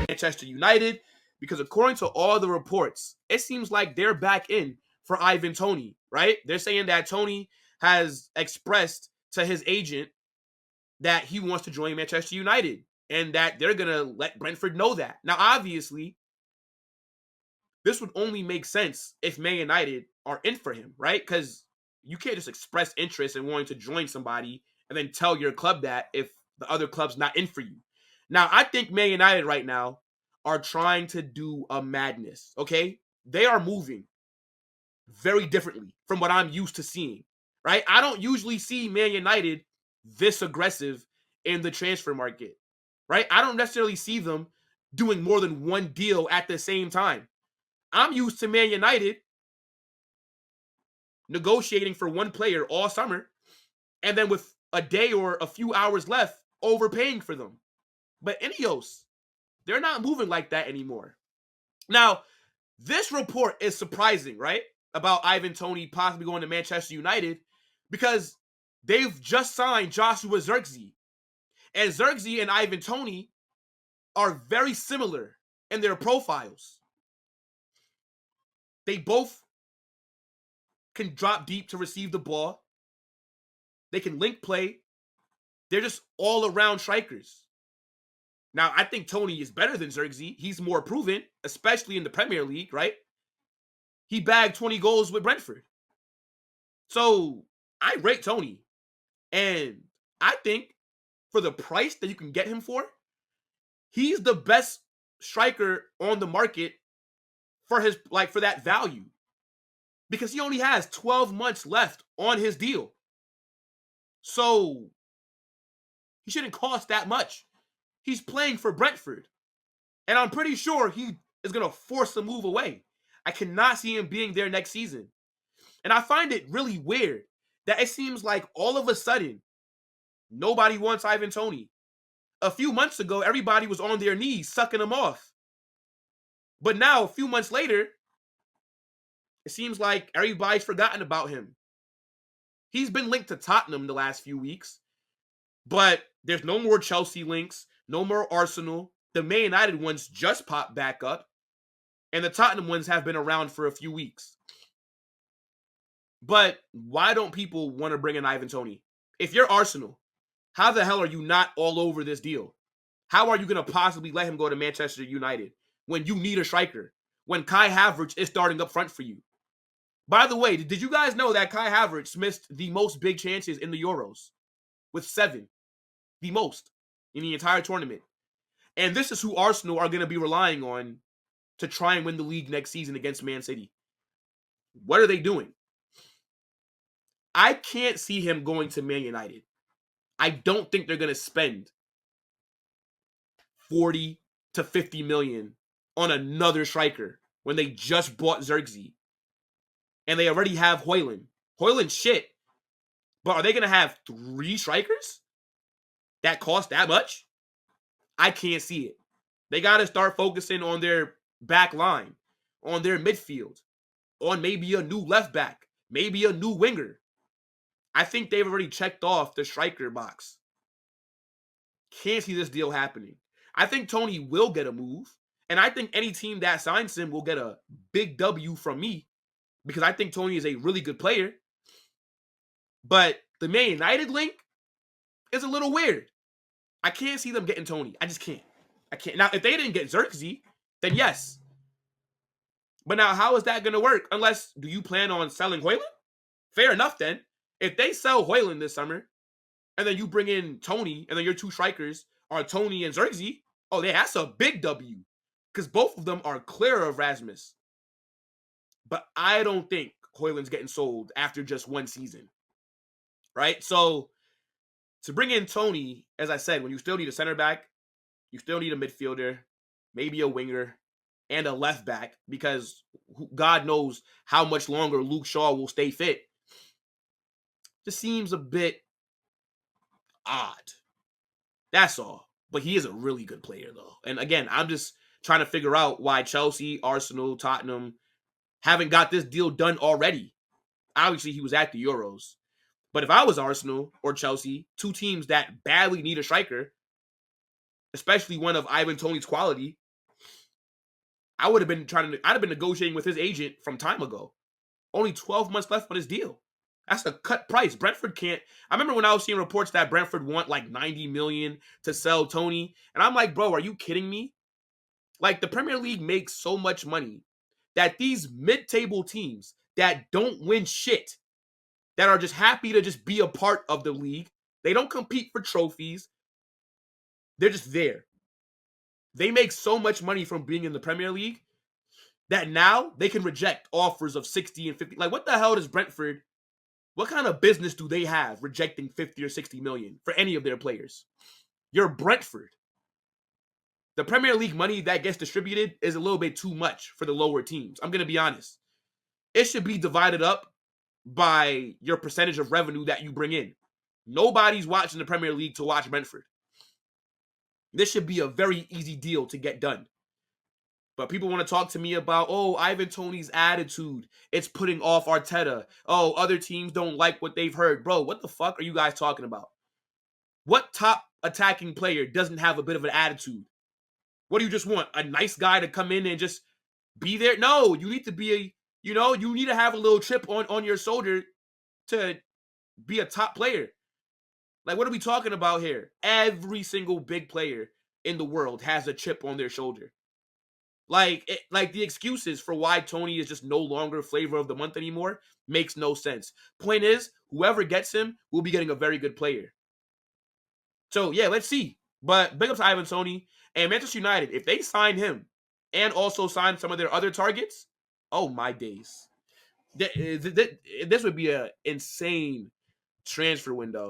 Manchester United, because according to all the reports, it seems like they're back in for Ivan Toney, right? They're saying that Toney has expressed to his agent that he wants to join Manchester United and that they're going to let Brentford know that. Now, obviously, this would only make sense if Man United are in for him, right? Because you can't just express interest in wanting to join somebody and then tell your club that if the other club's not in for you. Now, I think Man United right now are trying to do a madness, okay? They are moving very differently from what I'm used to seeing, right? I don't usually see Man United this aggressive in the transfer market, right? I don't necessarily see them doing more than one deal at the same time. I'm used to Man United negotiating for one player all summer and then with a day or a few hours left, overpaying for them. But Ineos, they're not moving like that anymore. Now, this report is surprising, right? About Ivan Toney possibly going to Manchester United because they've just signed Joshua Zirkzee. And Zirkzee and Ivan Toney are very similar in their profiles. They both can drop deep to receive the ball. They can link play. They're just all-around strikers. Now, I think Toney is better than Zirkzee. He's more proven, especially in the Premier League, right? He bagged 20 goals with Brentford. So, I rate Toney. And I think for the price that you can get him for, he's the best striker on the market for his for that value. Because he only has 12 months left on his deal. So, he shouldn't cost that much. He's playing for Brentford. And I'm pretty sure he is going to force the move away. I cannot see him being there next season. And I find it really weird that it seems like all of a sudden, nobody wants Ivan Toney. A few months ago, everybody was on their knees sucking him off. But now, a few months later, it seems like everybody's forgotten about him. He's been linked to Tottenham the last few weeks. But there's no more Chelsea links, no more Arsenal. The Man United ones just popped back up. And the Tottenham ones have been around for a few weeks. But why don't people want to bring in Ivan Toney? If you're Arsenal, how the hell are you not all over this deal? How are you going to possibly let him go to Manchester United when you need a striker? When Kai Havertz is starting up front for you? By the way, did you guys know that Kai Havertz missed the most big chances in the Euros? With 7. The most in the entire tournament. And this is who Arsenal are going to be relying on to try and win the league next season against Man City. What are they doing? I can't see him going to Man United. I don't think they're going to spend 40 to 50 million on another striker when they just bought Zirkzee. And they already have Højlund. Højlund's shit. But are they going to have 3 strikers that cost that much? I can't see it. They got to start focusing on their back line, on their midfield, on maybe a new left back, maybe a new winger. I think they've already checked off the striker box. Can't see this deal happening. I think Toney will get a move, and I think any team that signs him will get a big W from me because I think Toney is a really good player. But the Man United link is a little weird. I can't see them getting Toney. I just can't. I can't. Now, if they didn't get Zirkzee, then yes. But now, how is that going to work? Unless, do you plan on selling Højlund? Fair enough, then. If they sell Højlund this summer, and then you bring in Toney, and then your 2 strikers are Toney and Zirkzee, oh, yeah, that's a big W. Because both of them are clear of Rasmus. But I don't think Højlund's getting sold after just one season. Right? So, to bring in Toney, as I said, when you still need a center back, you still need a midfielder, maybe a winger, and a left back, because God knows how much longer Luke Shaw will stay fit. Just seems a bit odd. That's all. But he is a really good player, though. And again, I'm just trying to figure out why Chelsea, Arsenal, Tottenham haven't got this deal done already. Obviously, he was at the Euros. But if I was Arsenal or Chelsea, two teams that badly need a striker, especially one of Ivan Toney's quality, I'd have been negotiating with his agent from time ago. Only 12 months left on his deal. That's a cut price. Brentford can't. I remember when I was seeing reports that Brentford want like 90 million to sell Toney, and I'm like, bro, are you kidding me? Like, the Premier League makes so much money that these mid-table teams that don't win shit, that are just happy to just be a part of the league, they don't compete for trophies. They're just there. They make so much money from being in the Premier League that now they can reject offers of 60 and 50. Like, what the hell does Brentford, what kind of business do they have rejecting 50 or 60 million for any of their players? You're Brentford. The Premier League money that gets distributed is a little bit too much for the lower teams. I'm going to be honest. It should be divided up by your percentage of revenue that you bring in. Nobody's watching the Premier League to watch Brentford. This should be a very easy deal to get done. But people want to talk to me about, oh, Ivan Toney's attitude. It's putting off Arteta. Oh, other teams don't like what they've heard. Bro, what the fuck are you guys talking about? What top attacking player doesn't have a bit of an attitude? What do you just want? A nice guy to come in and just be there? No, you need to be you need to have a little chip on your shoulder to be a top player. Like, what are we talking about here? Every single big player in the world has a chip on their shoulder. Like the excuses for why Toney is just no longer flavor of the month anymore makes no sense. Point is, whoever gets him will be getting a very good player. So, yeah, let's see. But big up to Ivan Toney. And Manchester United, if they sign him and also sign some of their other targets, oh, my days. This would be an insane transfer window.